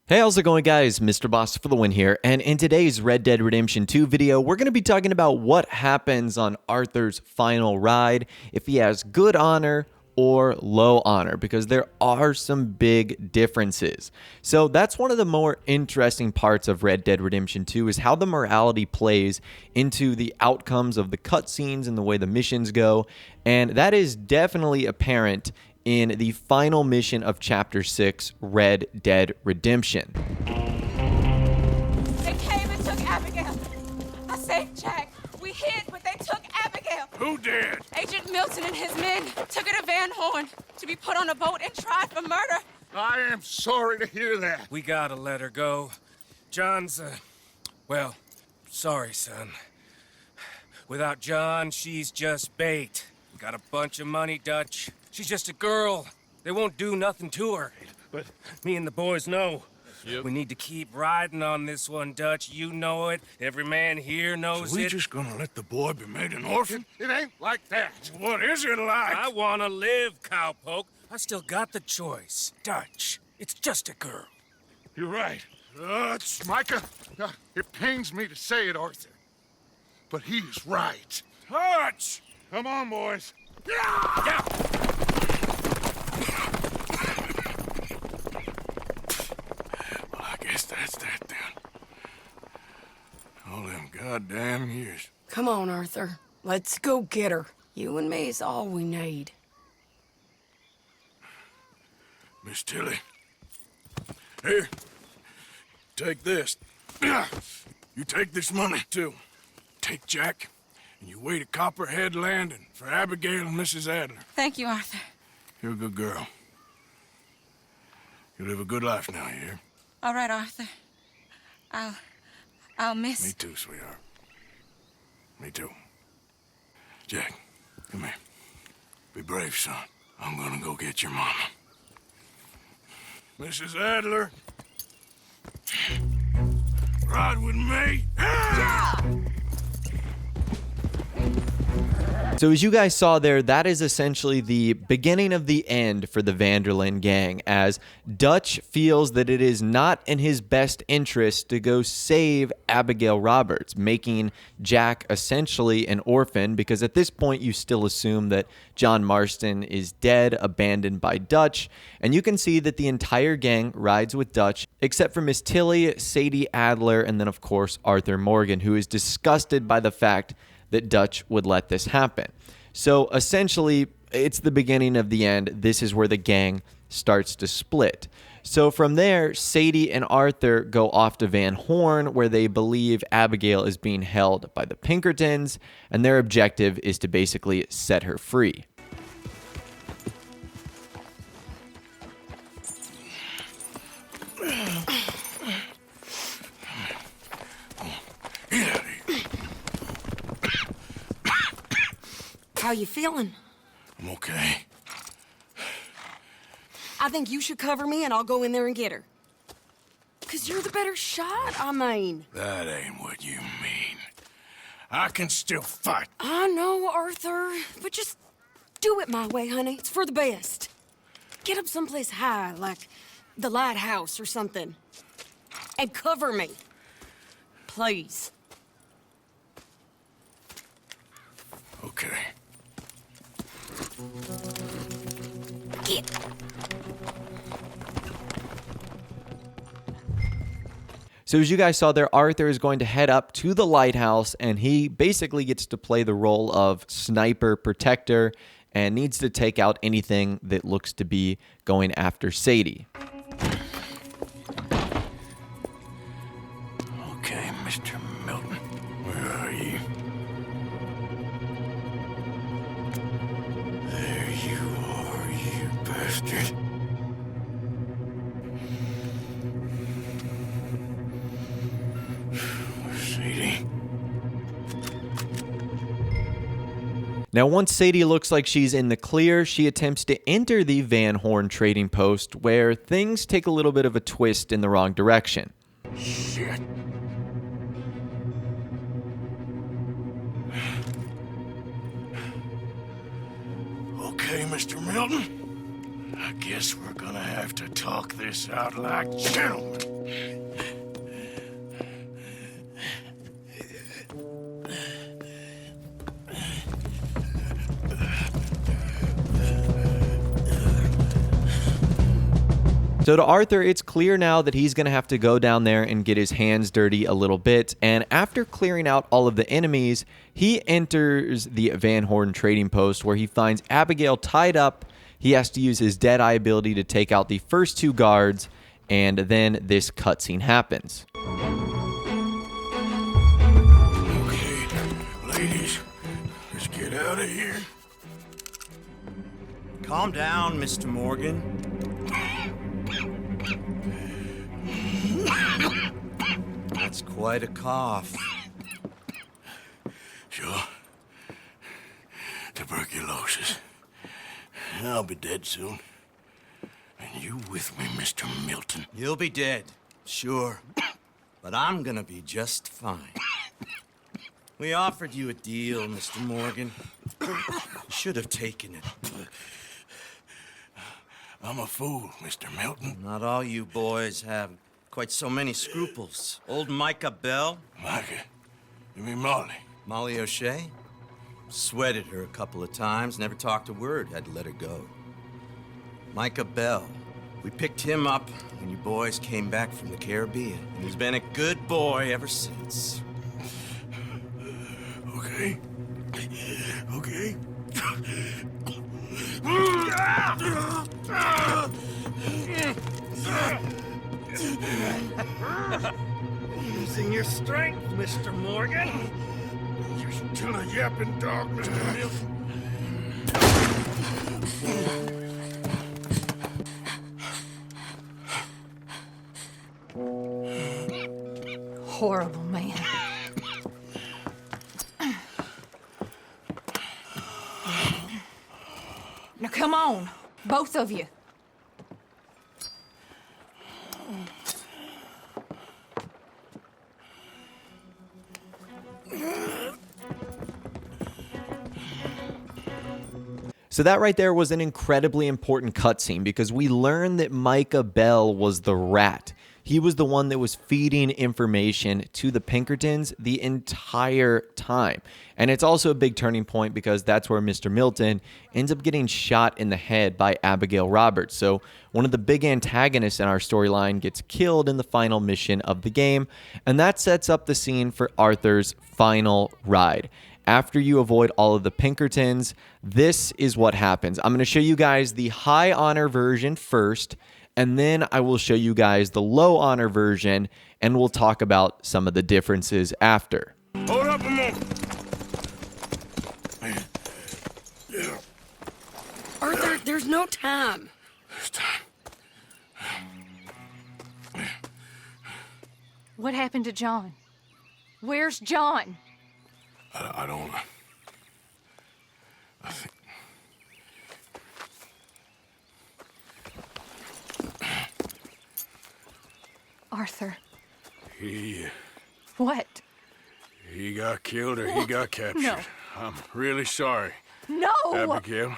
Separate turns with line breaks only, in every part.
Hey, how's it going, guys? Mr. Boss for the win here, and in today's Red Dead Redemption 2 video, we're going to be talking about what happens on Arthur's final ride, if he has good honor or low honor, because there are some big differences. So that's one of the more interesting parts of Red Dead Redemption 2 is how the morality plays into the outcomes of the cutscenes and the way the missions go, and that is definitely apparent in the final mission of Chapter 6, Red Dead Redemption.
They came and took Abigail. I saved Jack. We hid, but they took Abigail.
Who did?
Agent Milton and his men took her to Van Horn to be put on a boat and tried for murder.
I am sorry to hear that.
We gotta let her go. John's, well, sorry, son. Without John, she's just bait. We got a bunch of money, Dutch. She's just a girl. They won't do nothing to her. But me and the boys know.
Yep.
We need to keep riding on this one, Dutch. You know it. Every man here knows
So we
it.
just gonna let the boy be made an orphan? It ain't like that. What is it like?
I wanna live, cowpoke. I still got the choice. Dutch, it's just a girl.
You're right. It's Micah. It pains me to say it, Arthur. But he's right. Hutch! Come on, boys.
Yeah!
Well, I guess that's that then. All them goddamn years.
Come on, Arthur. Let's go get her. You and me is all we need.
Miss Tilly. Here. Take this. You take this money, too. Take Jack, and you wait at Copperhead Landing for Abigail and Mrs. Adler.
Thank you, Arthur.
You're a good girl. You live a good life now, you hear?
All right, Arthur. I'll miss...
Me too, sweetheart. Me too. Jack, come here. Be brave, son. I'm gonna go get your mama. Mrs. Adler. Ride with me.
So as you guys saw there, that is essentially the beginning of the end for the Vanderlyn gang, as Dutch feels that it is not in his best interest to go save Abigail Roberts, making Jack essentially an orphan, because at this point you still assume that John Marston is dead, abandoned by Dutch, and you can see that the entire gang rides with Dutch, except for Miss Tilly, Sadie Adler, and then of course Arthur Morgan, who is disgusted by the fact that Dutch would let this happen. So essentially, it's the beginning of the end. This is where the gang starts to split. So from there, Sadie and Arthur go off to Van Horn, where they believe Abigail is being held by the Pinkertons, and their objective is to basically set her free.
Get out of here.
How you feeling?
I'm okay.
I think you should cover me and I'll go in there and get her. 'Cause you're the better shot, I mean.
That ain't what you mean. I can still fight.
I know, Arthur, but just do it my way, honey. It's for the best. Get up someplace high, like the lighthouse or something. And cover me. Please.
Okay.
Get.
So as you guys saw there, Arthur is going to head up to the lighthouse, and he basically gets to play the role of sniper protector and needs to take out anything that looks to be going after Sadie.
Okay, Mr. Milton. Where are you? There you are, you bastard. Sadie.
Now, once Sadie looks like she's in the clear, she attempts to enter the Van Horn trading post, where things take a little bit of a twist in the wrong direction.
Shit. Okay, Mr. Milton. I guess we're gonna have to talk this out like gentlemen.
So to Arthur, it's clear now that he's going to have to go down there and get his hands dirty a little bit. And after clearing out all of the enemies, he enters the Van Horn trading post where he finds Abigail tied up. He has to use his Deadeye ability to take out the first 2 guards, and then this cutscene happens.
Okay, ladies, let's get out of here.
Calm down, Mr. Morgan. That's quite a cough.
Sure. Tuberculosis. I'll be dead soon. And you with me, Mr. Milton?
You'll be dead, sure. But I'm gonna be just fine. We offered you a deal, Mr. Morgan. You should have taken it.
I'm a fool, Mr. Milton.
Not all you boys have quite so many scruples. Old Micah Bell,
Micah, you mean Molly?
Molly O'Shea, sweated her a couple of times, never talked a word, had to let her go. Micah Bell, we picked him up when you boys came back from the Caribbean, and he's been a good boy ever since.
Okay. Okay.
Using your strength, Mr. Morgan.
You're still a yapping dog, Mr. Milton.
Horrible man. Now come on, both of you.
So that right there was an incredibly important cutscene because we learned that Micah Bell was the rat. He was the one that was feeding information to the Pinkertons the entire time. And it's also a big turning point because that's where Mr. Milton ends up getting shot in the head by Abigail Roberts. So one of the big antagonists in our storyline gets killed in the final mission of the game. And that sets up the scene for Arthur's final ride. After you avoid all of the Pinkertons, this is what happens. I'm going to show you guys the high honor version first, and then I will show you guys the low honor version, and we'll talk about some of the differences after.
Hold up a moment.
Arthur, there's no time.
This time.
What happened to John? Where's John?
I don't... I think...
Arthur.
What?
What?
He got killed or he got captured.
No.
I'm really sorry,
No!
Abigail.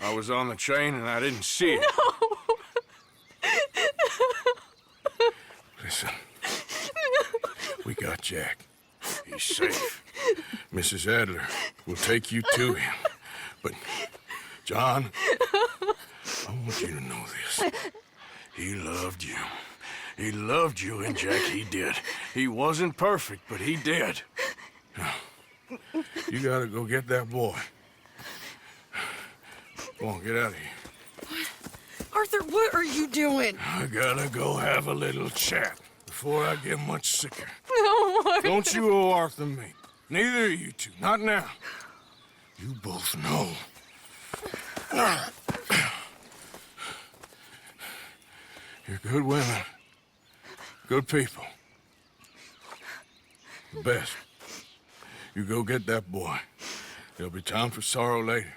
I was on the train and I didn't see it.
No!
Listen, we got Jack. He's safe. Mrs. Adler will take you to him. But, John, I want you to know this. He loved you. He loved you, and Jack, he did. He wasn't perfect, but he did. Now, you gotta go get that boy. Go on, get out of here.
Arthur, what are you doing?
I gotta go have a little chat before I get much sicker.
No, Arthur.
Don't you owe Arthur me. Neither of you two. Not now. You both know. You're good women. Good people. The best. You go get that boy. There'll be time for sorrow later.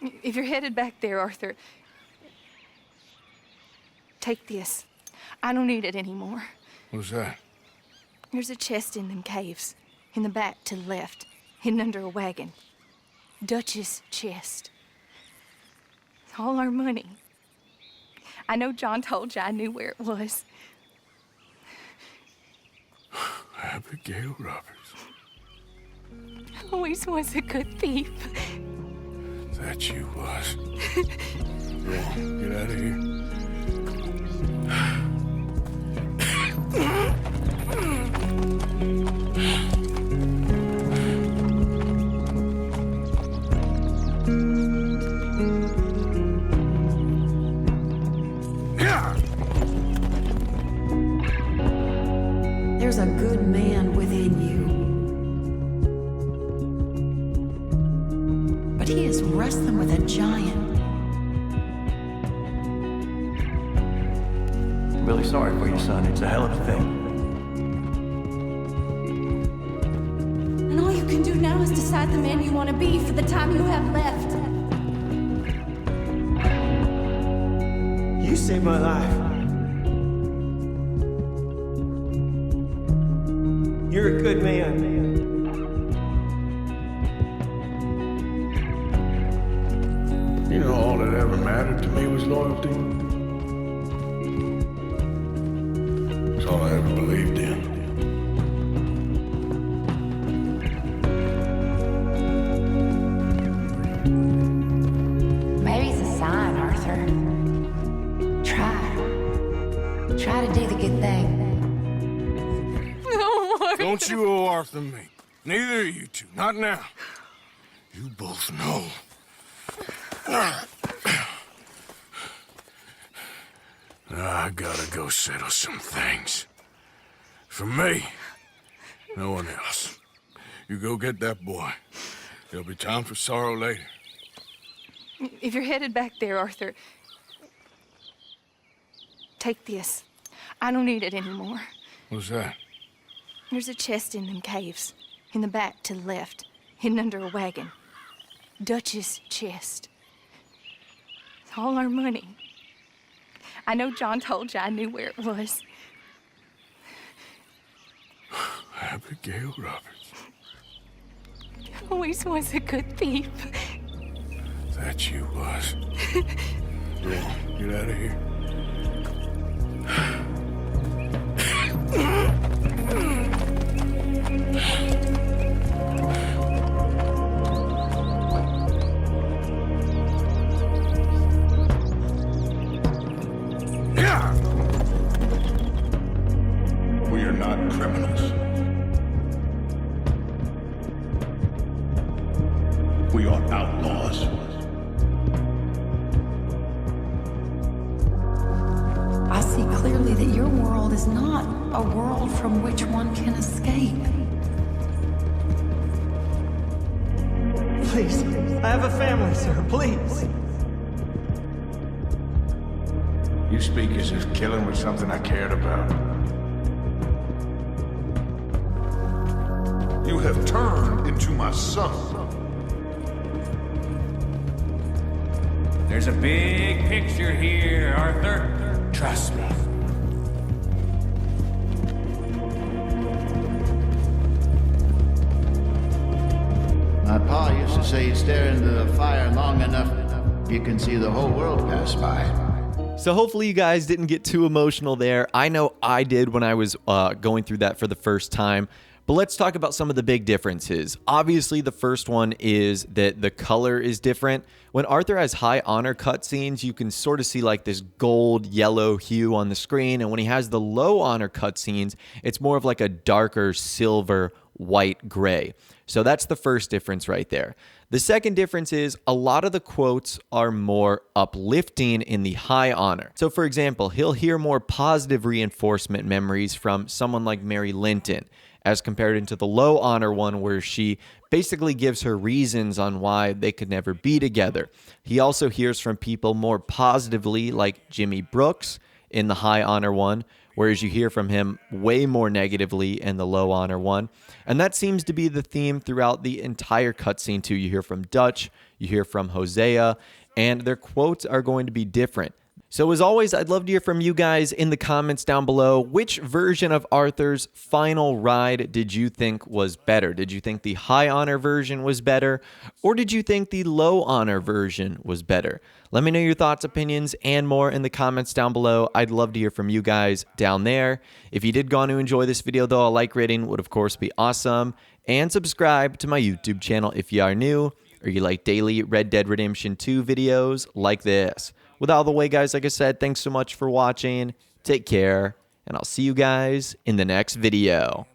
If you're headed back there, Arthur, take this. I don't need it anymore.
What's that?
There's a chest in them caves. In the back to the left. Hidden under a wagon. Dutch's chest. All our money. I know John told you I knew where it was.
Abigail Roberts.
Always was a good thief.
That you was. Go on, get out of here.
There's a good man within you. But he is wrestling with a giant.
I'm really sorry for you, son. It's a hell of a thing.
And all you can do now is decide the man you want to be for the time you have left.
You saved my life. You're a good man.
You know, all that ever mattered to me was loyalty. It's all I ever believed in.
Maybe it's a sign, Arthur. Try to do the good thing.
Don't you owe Arthur me. Neither of you two. Not now. You both know. I gotta go settle some things. For me, no one else. You go get that boy. There'll be time for sorrow later.
If you're headed back there, Arthur, take this. I don't need it anymore.
What's that?
There's a chest in them caves. In the back to the left, hidden under a wagon. Dutch's chest. It's all our money. I know John told you I knew where it was.
Abigail Roberts.
Always was a good thief.
That you was. Go on, get out of here.
We are not criminals. We are outlaws.
I see clearly that your world is not a world from which one can escape.
Please, I have a family, sir. Please.
You speak as if killing was something I cared about. You have turned into my son.
There's a big picture here, Arthur. Trust me.
My pa used to say, stare into the fire long enough, you can see the whole world pass by.
So hopefully you guys didn't get too emotional there. I know I did when I was going through that for the first time. But let's talk about some of the big differences. Obviously, the first one is that the color is different. When Arthur has high honor cutscenes, you can sort of see like this gold yellow hue on the screen. And when he has the low honor cutscenes, it's more of like a darker silver white gray. So that's the first difference right there. The second difference is a lot of the quotes are more uplifting in the high honor. So for example, he'll hear more positive reinforcement memories from someone like Mary Linton, as compared into the low honor one where she basically gives her reasons on why they could never be together. He also hears from people more positively like Jimmy Brooks in the high honor one, whereas you hear from him way more negatively in the low honor one. And that seems to be the theme throughout the entire cutscene too. You hear from Dutch, you hear from Hosea, and their quotes are going to be different. So as always, I'd love to hear from you guys in the comments down below. Which version of Arthur's final ride did you think was better? Did you think the high honor version was better? Or did you think the low honor version was better? Let me know your thoughts, opinions, and more in the comments down below. I'd love to hear from you guys down there. If you did go on to enjoy this video, though, a like rating would, of course, be awesome. And subscribe to my YouTube channel if you are new or you like daily Red Dead Redemption 2 videos like this. With all the way, guys, like I said, thanks so much for watching. Take care, and I'll see you guys in the next video.